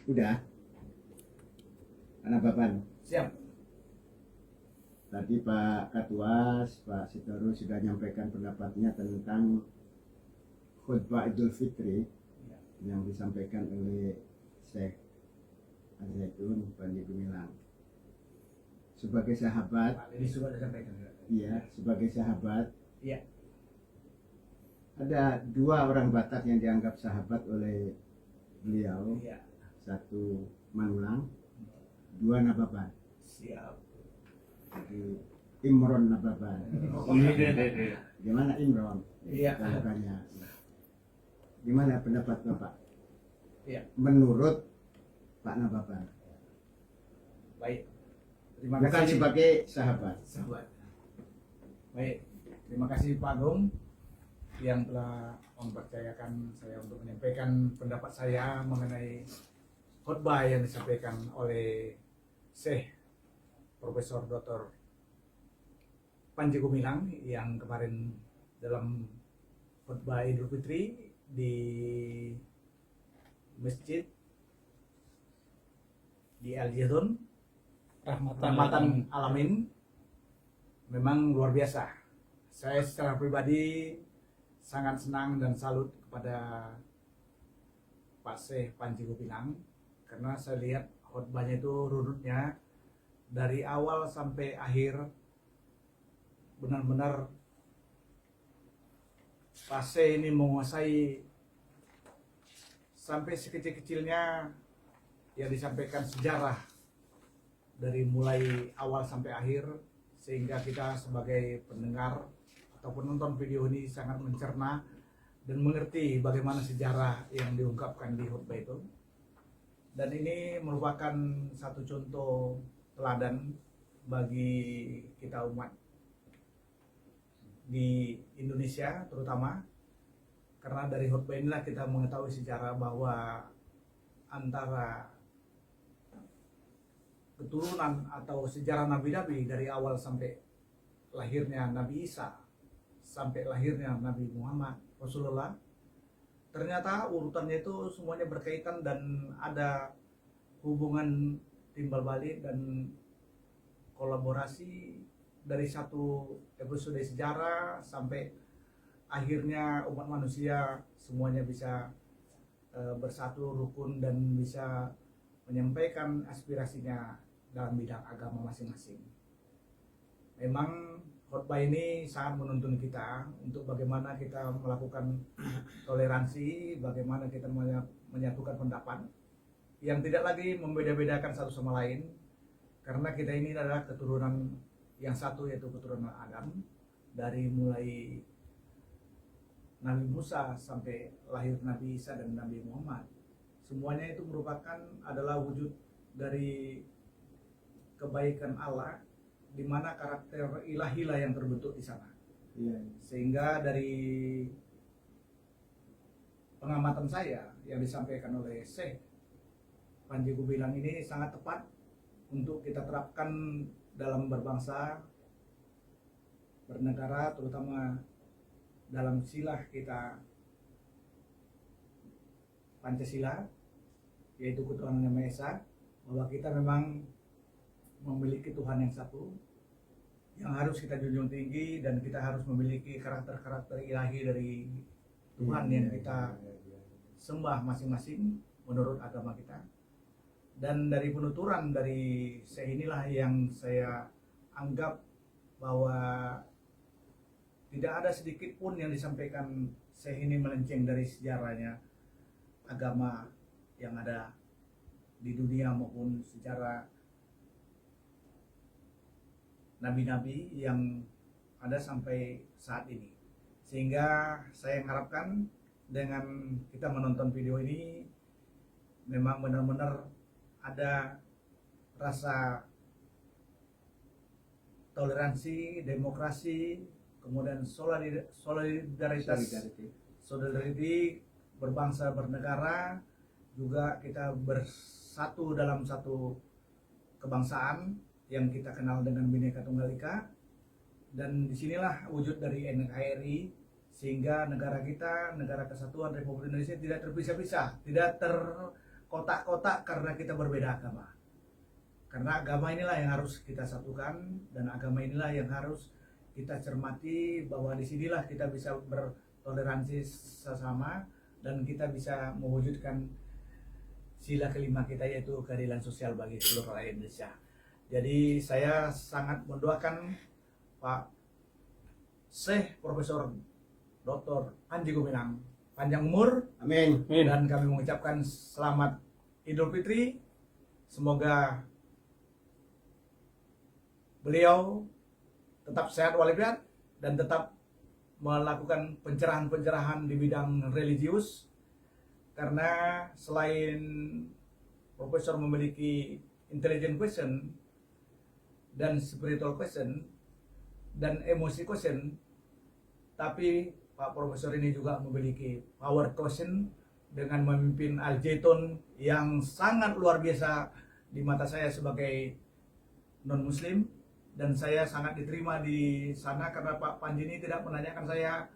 Udah, anak Bapan. Siap. Tadi Pak Katuas, Pak Sitoru sudah menyampaikan pendapatnya tentang khutbah Idul Fitri yang disampaikan oleh Syekh Al-Zaitun Panji Gumilang. Sebagai sahabat, Ini sudah disampaikan. iya, sebagai sahabat, Iya. ada dua orang Batak yang dianggap sahabat oleh beliau. Iya. Satu Manulang, dua Nababan. Siap. Jadi Imron Nababan. Gimana Imron? Iya. Tanggapannya. Gimana pendapat Bapak? Iya. Menurut Pak Nababan. Baik. Terima Bukan kasih sebagai sahabat. sahabat. Baik. Terima kasih Pak Agung yang telah mempercayakan saya untuk menyampaikan pendapat saya mengenai khutbah yang disampaikan oleh Syekh Profesor Dr. Panji Gumilang yang kemarin dalam khutbah Idul Fitri di masjid di Al Jazun Rahmatan Alamin. Memang luar biasa. Saya secara pribadi sangat senang dan salut kepada Pak Syekh Panji Gumilang karena saya lihat khutbahnya itu runutnya dari awal sampai akhir benar-benar Pak Syekh ini menguasai sampai sekecil-kecilnya yang disampaikan sejarah dari mulai awal sampai akhir, sehingga kita sebagai pendengar atau penonton video ini sangat mencerna dan mengerti bagaimana sejarah yang diungkapkan di khutbah itu. Dan ini merupakan satu contoh teladan bagi kita umat di Indonesia terutama, karena dari khutbah inilah kita mengetahui sejarah bahwa antara keturunan atau sejarah Nabi-Nabi dari awal sampai lahirnya Nabi Isa sampai lahirnya Nabi Muhammad Rasulullah, ternyata urutannya itu semuanya berkaitan dan ada hubungan timbal balik dan kolaborasi dari satu episode sejarah sampai akhirnya umat manusia semuanya bisa bersatu rukun dan bisa menyampaikan aspirasinya dalam bidang agama masing-masing. Memang khutbah ini sangat menuntun kita untuk bagaimana kita melakukan toleransi, bagaimana kita menyatukan pendapat yang tidak lagi membeda-bedakan satu sama lain, karena kita ini adalah keturunan yang satu, yaitu keturunan Adam. Dari mulai Nabi Musa sampai lahir Nabi Isa dan Nabi Muhammad, semuanya itu merupakan adalah wujud dari kebaikan Allah, di mana karakter ilahilah yang terbentuk di sana. Iya. Sehingga dari pengamatan saya yang disampaikan oleh Syekh Panji Gumilang ini sangat tepat untuk kita terapkan dalam berbangsa, bernegara, terutama dalam silah kita Pancasila, yaitu ketuhanan yang Maha Esa, bahwa kita memang memiliki Tuhan yang satu yang harus kita junjung tinggi, dan kita harus memiliki karakter-karakter ilahi dari Tuhan yang kita sembah masing-masing menurut agama kita. Dan dari penuturan dari saya inilah yang saya anggap bahwa tidak ada sedikit pun yang disampaikan saya ini melenceng dari sejarahnya agama yang ada di dunia maupun sejarah nabi-nabi yang ada sampai saat ini. Sehingga saya mengharapkan dengan kita menonton video ini memang benar-benar ada rasa toleransi, demokrasi, kemudian solidaritas, berbangsa bernegara, juga kita bersatu dalam satu kebangsaan yang kita kenal dengan Bhinneka Tunggal Ika. Dan disinilah wujud dari NKRI, sehingga negara kita, negara kesatuan Republik Indonesia tidak terpisah-pisah, tidak kotak-kotak karena kita berbeda agama. Karena agama inilah yang harus kita satukan, dan agama inilah yang harus kita cermati, bahwa disinilah kita bisa bertoleransi sesama dan kita bisa mewujudkan sila kelima kita, yaitu keadilan sosial bagi seluruh rakyat Indonesia. Jadi saya sangat mendoakan Pak Syekh Profesor Dr. Panji Gumilang panjang umur, Amin. dan kami mengucapkan selamat Idul Fitri. Semoga beliau tetap sehat walafiat dan tetap melakukan pencerahan-pencerahan di bidang religius, karena selain Profesor memiliki intelligent question dan spiritual question dan emosi question, tapi Pak Profesor ini juga memiliki power question dengan memimpin Al-Zaitun yang sangat luar biasa di mata saya sebagai non-muslim, dan saya sangat diterima di sana karena Pak Panji ini tidak menanyakan saya,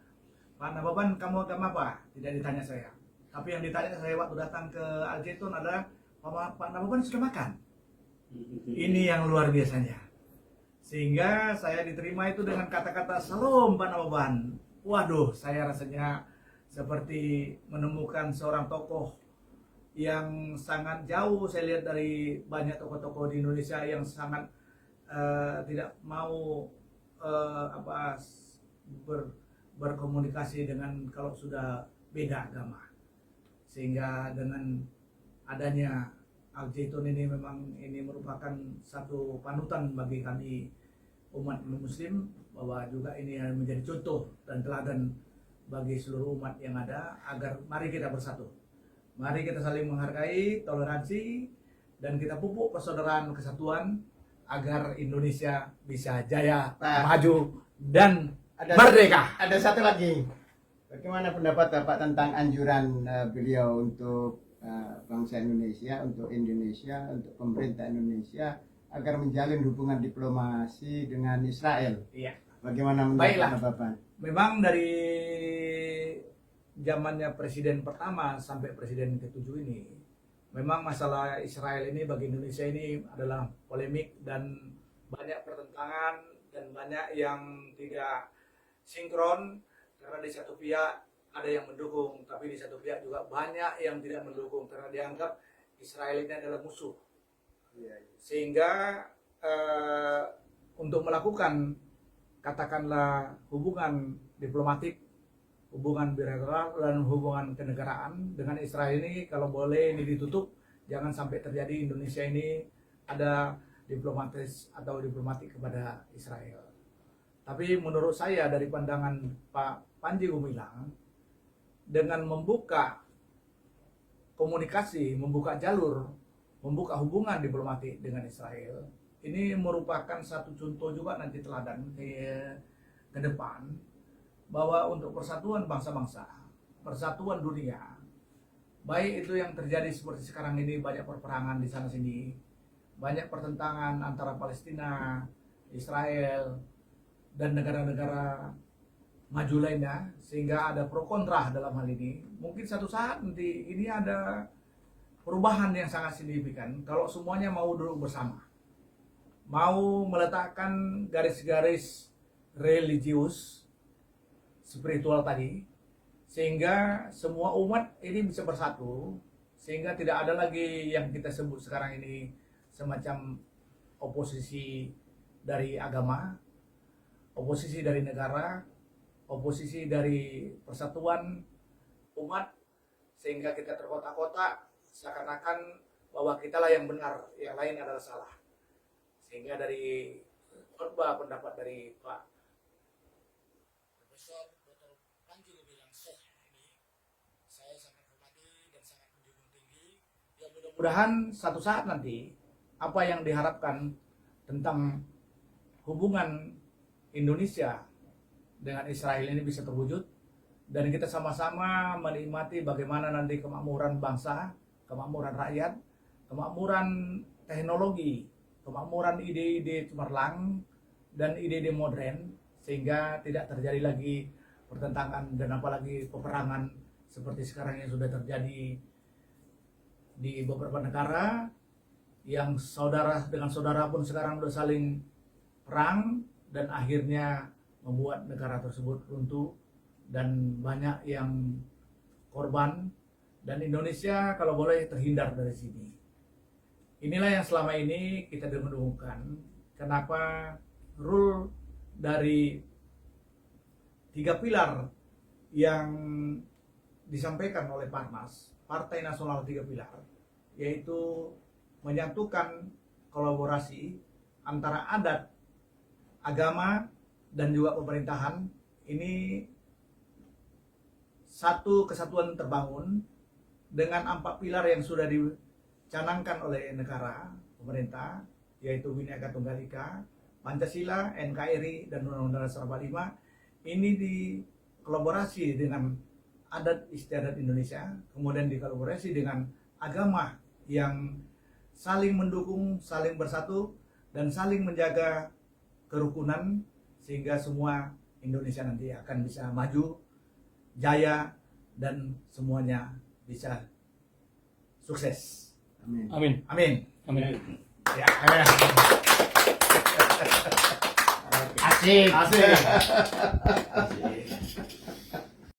Pak Nababan kamu agama apa? Tidak ditanya saya. Tapi yang ditanya saya waktu datang ke Al-Zaitun adalah, Pak Nababan sudah makan? Ini yang luar biasanya. Sehingga saya diterima itu dengan kata-kata Salam Pak Nababan. Waduh, saya rasanya seperti menemukan seorang tokoh yang sangat jauh saya lihat dari banyak tokoh-tokoh di Indonesia yang sangat tidak mau berkomunikasi dengan kalau sudah beda agama. Sehingga dengan adanya Al-Zaitun ini memang ini merupakan satu panutan bagi kami umat muslim, bahwa juga ini menjadi contoh dan teladan bagi seluruh umat yang ada, agar mari kita bersatu. Mari kita saling menghargai, toleransi, dan kita pupuk persaudaraan kesatuan agar Indonesia bisa jaya, maju, dan merdeka. Ada satu lagi. Bagaimana pendapat Bapak tentang anjuran beliau untuk bangsa Indonesia, untuk Indonesia, untuk pemerintah Indonesia agar menjalin hubungan diplomasi dengan Israel? Iya. Bagaimana menurut Bapak? Memang dari zamannya presiden pertama sampai presiden ke-7 ini, memang masalah Israel ini bagi Indonesia ini adalah polemik dan banyak pertentangan dan banyak yang tidak sinkron, karena di satu pihak ada yang mendukung, tapi di satu pihak juga banyak yang tidak mendukung karena dianggap Israel ini adalah musuh. Sehingga untuk melakukan katakanlah hubungan diplomatik, hubungan bilateral dan hubungan kenegaraan dengan Israel ini, kalau boleh ini ditutup, jangan sampai terjadi Indonesia ini ada diplomatik kepada Israel. Tapi menurut saya dari pandangan Pak Panji Gumilang, dengan membuka komunikasi, membuka jalur, membuka hubungan diplomatik dengan Israel, ini merupakan satu contoh juga nanti teladan ke depan, bahwa untuk persatuan bangsa-bangsa, persatuan dunia, baik itu yang terjadi seperti sekarang ini, banyak perperangan di sana sini, banyak pertentangan antara Palestina, Israel, dan negara-negara maju lainnya, sehingga ada pro kontra dalam hal ini. Mungkin satu saat nanti ini ada perubahan yang sangat signifikan kalau semuanya mau duduk bersama, mau meletakkan garis-garis religius, spiritual tadi, sehingga semua umat ini bisa bersatu, sehingga tidak ada lagi yang kita sebut sekarang ini semacam oposisi dari agama, oposisi dari negara, oposisi dari persatuan umat, sehingga kita terkotak-kotak seakan-akan bahwa kitalah yang benar, yang lain adalah salah. Sehingga dari khotbah pendapat dari Pak Profesor Dr. Panji Gumilang ini, saya sangat hormati dan sangat menjunjung tinggi. Ya, mudah-mudahan satu saat nanti apa yang diharapkan tentang hubungan Indonesia dengan Israel ini bisa terwujud, dan kita sama-sama menikmati bagaimana nanti kemakmuran bangsa, kemakmuran rakyat, kemakmuran teknologi, kemakmuran ide-ide cemerlang dan ide-ide modern, sehingga tidak terjadi lagi pertentangan dan apalagi peperangan seperti sekarang yang sudah terjadi di beberapa negara yang saudara dengan saudara pun sekarang udah saling perang dan akhirnya membuat negara tersebut runtuh dan banyak yang korban, dan Indonesia kalau boleh terhindar dari sini. Inilah yang selama ini kita dengung-dengungkan, kenapa rule dari 3 pilar yang disampaikan oleh Parnas, Partai Nasional 3 Pilar, yaitu menyatukan kolaborasi antara adat, agama, dan juga pemerintahan. Ini satu kesatuan terbangun dengan 4 pilar yang sudah dicanangkan oleh negara, pemerintah, yaitu Bhinneka Tunggal Ika, Pancasila, NKRI, dan Undang-Undang Dasar 45. Ini dikolaborasi dengan adat istiadat Indonesia, kemudian dikolaborasi dengan agama yang saling mendukung, saling bersatu, dan saling menjaga kerukunan, sehingga semua Indonesia nanti akan bisa maju, jaya, dan semuanya bisa sukses. Amin. Amin. Amin. Amin. Ya. Asik. Asik.